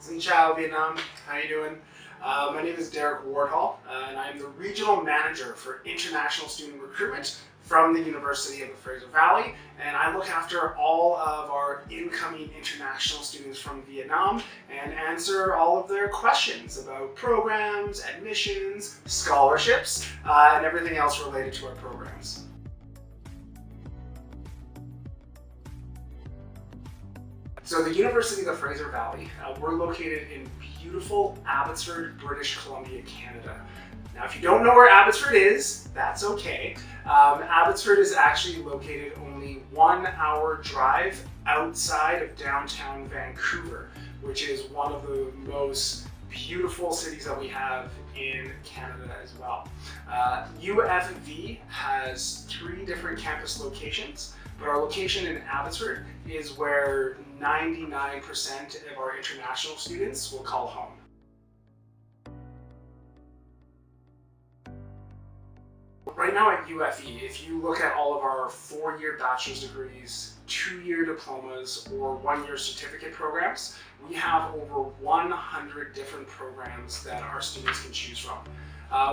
Xin chào Vietnam, how you doing? My name is Derek Wardhall, and I'm the Regional Manager for International Student Recruitment from the University of the Fraser Valley, and I look after all of our incoming international students from Vietnam and answer all of their questions about programs, admissions, scholarships, and everything else related to our programs. So the University of the Fraser Valley, we're located in beautiful Abbotsford, British Columbia, Canada. Now, if you don't know where Abbotsford is, that's okay. Abbotsford is actually located only 1 hour drive outside of downtown Vancouver, which is one of the most beautiful cities that we have in Canada as well. UFV has 3 different campus locations, but our location in Abbotsford is where 99% of our international students will call home. Right now at UFV, if you look at all of our 4-year bachelor's degrees, 2-year diplomas, or 1-year certificate programs, we have over 100 different programs that our students can choose from.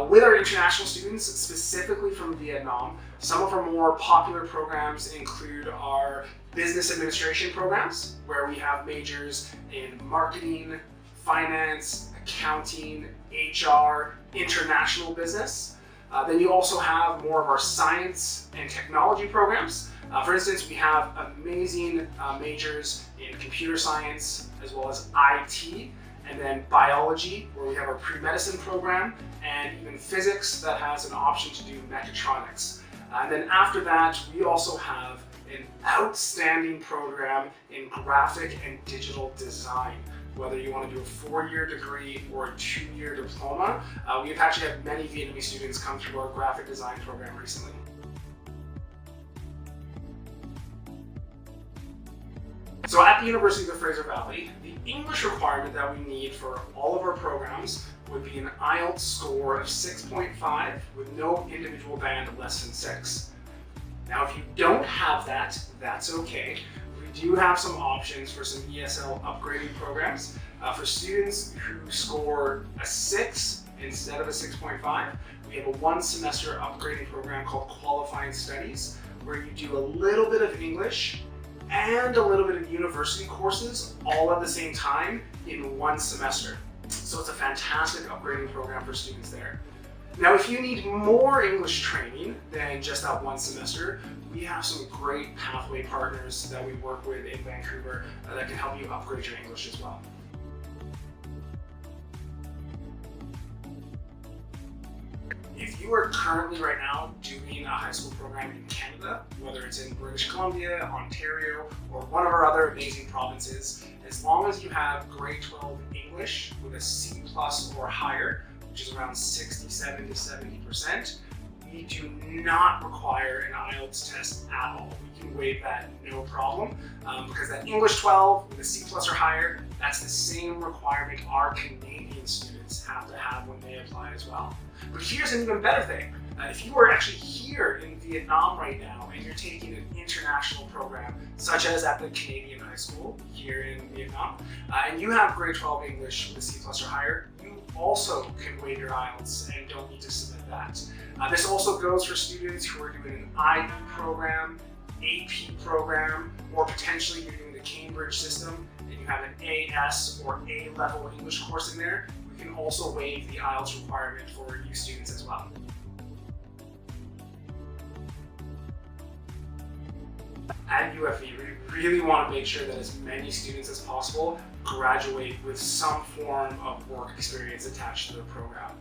With our international students, specifically from Vietnam, some of our more popular programs include our business administration programs, where we have majors in marketing, finance, accounting, HR, international business. Then you also have more of our science and technology programs. For instance, we have amazing majors in computer science as well as IT, and then biology, where we have our pre-medicine program, and even physics that has an option to do mechatronics. And then after that, we also have an outstanding program in graphic and digital design. Whether you want to do a 4-year degree or a 2-year diploma, we've actually had many Vietnamese students come through our graphic design program recently. So at the University of the Fraser Valley, the English requirement that we need for all of our programs would be an IELTS score of 6.5 with no individual band less than 6. Now, if you don't have that, that's okay. We do have some options for some ESL upgrading programs. For students who score a 6 instead of a 6.5, we have a 1-semester upgrading program called Qualifying Studies, where you do a little bit of English and a little bit of university courses all at the same time in 1 semester. So it's a fantastic upgrading program for students there. Now, if you need more English training than just that 1 semester, we have some great pathway partners that we work with in Vancouver that can help you upgrade your English as well. If you are currently right now doing a high school program in Canada, whether it's in British Columbia, Ontario, or one of our other amazing provinces, as long as you have grade 12 English with a C+ or higher, which is around 67 to 70%, we do not require an IELTS test at all. We can waive that no problem, because that English 12 with a C+ or higher, that's the same requirement our Canadian students have to have when they apply as well. But here's an even better thing. If you are actually here in Vietnam right now and you're taking an international program, such as at the Canadian high school here in Vietnam, and you have grade 12 English with a C+ or higher, you also can waive your IELTS and don't need to submit that. This also goes for students who are doing an IB program, AP program, or potentially you're doing the Cambridge system and you have an AS or A-level English course in there. We can also waive the IELTS requirement for you students as well. At UFV, we really want to make sure that as many students as possible graduate with some form of work experience attached to their program.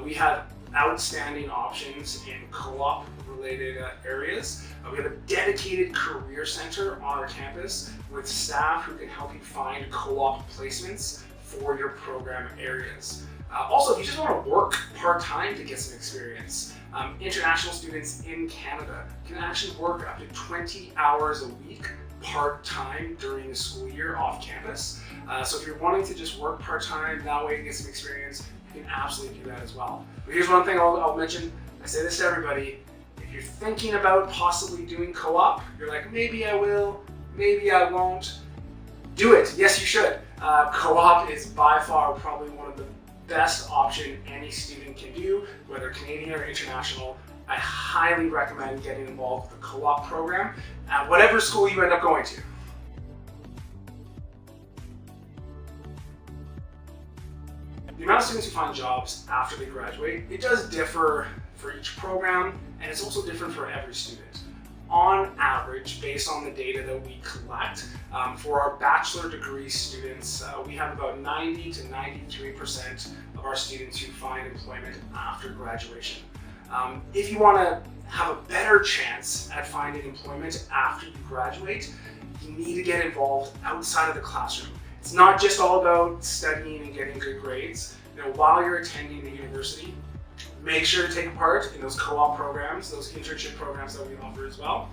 We have outstanding options in co-op related areas. We have a dedicated career center on our campus with staff who can help you find co-op placements for your program areas. Also, if you just want to work part-time to get some experience, international students in Canada can actually work up to 20 hours a week part-time during the school year off campus. So if you're wanting to just work part-time, that way to get some experience, you can absolutely do that as well. But here's one thing I'll mention. I say this to everybody. If you're thinking about possibly doing co-op, you're like, maybe I will, maybe I won't. Do it. Yes, you should. Co-op is by far probably one of the best option any student can do, whether Canadian or international. I highly recommend getting involved with the co-op program at whatever school you end up going to. The amount of students who find jobs after they graduate, it does differ for each program, and it's also different for every student. On average, based on the data that we collect, for our bachelor degree students, we have about 90 to 93% of our students who find employment after graduation. If you want to have a better chance at finding employment after you graduate, you need to get involved outside of the classroom. It's not just all about studying and getting good grades. You know, while you're attending the university, make sure to take part in those co-op programs, those internship programs that we offer as well.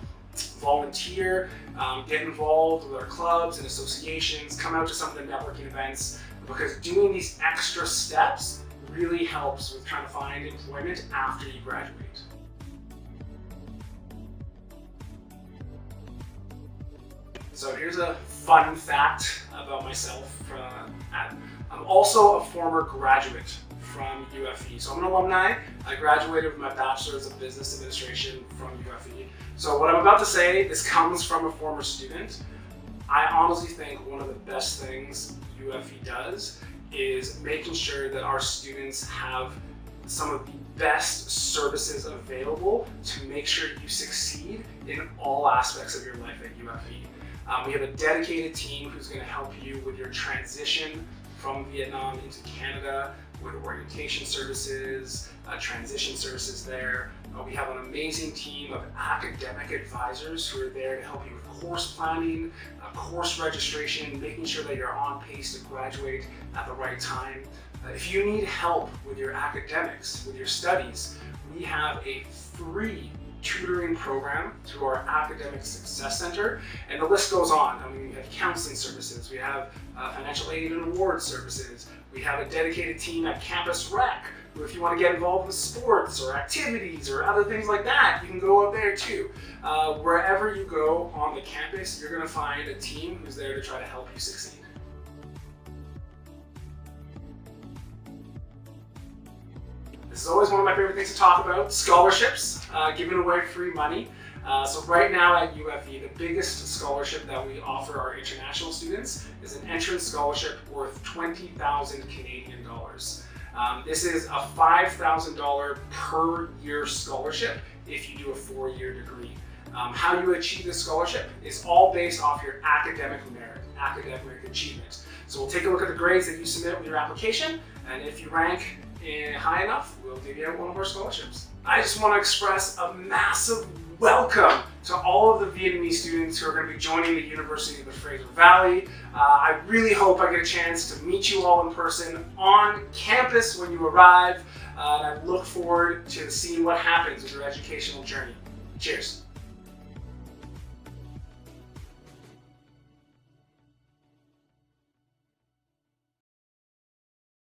Volunteer, get involved with our clubs and associations, come out to some of the networking events, because doing these extra steps really helps with trying to find employment after you graduate. So here's a fun fact about myself. I'm also a former graduate from UFV. So I'm an alumni. I graduated with my bachelor's of business administration from UFV. So what I'm about to say, this comes from a former student. I honestly think one of the best things UFV does is making sure that our students have some of the best services available to make sure you succeed in all aspects of your life at UFV. We have a dedicated team who's going to help you with your transition from Vietnam into Canada, with orientation services, transition services there. We have an amazing team of academic advisors who are there to help you with course planning, course registration, making sure that you're on pace to graduate at the right time. If you need help with your academics, with your studies, we have a free tutoring program through our Academic Success Center, and the list goes on. I mean, we have counseling services, we have financial aid and award services, we have a dedicated team at Campus Rec, who if you want to get involved with sports or activities or other things like that, you can go up there too. Wherever you go on the campus, you're going to find a team who's there to try to help you succeed. This is always one of my favorite things to talk about, scholarships, giving away free money. So right now at UFV, the biggest scholarship that we offer our international students is an entrance scholarship worth 20,000 Canadian dollars. This is a $5,000 per year scholarship if you do a 4-year degree. How you achieve this scholarship is all based off your academic merit, academic achievement. So we'll take a look at the grades that you submit with your application, and if you rank high enough, we'll give you one of our scholarships. I just want to express a massive welcome to all of the Vietnamese students who are going to be joining the University of the Fraser Valley. I really hope I get a chance to meet you all in person on campus when you arrive, and I look forward to seeing what happens with your educational journey. Cheers.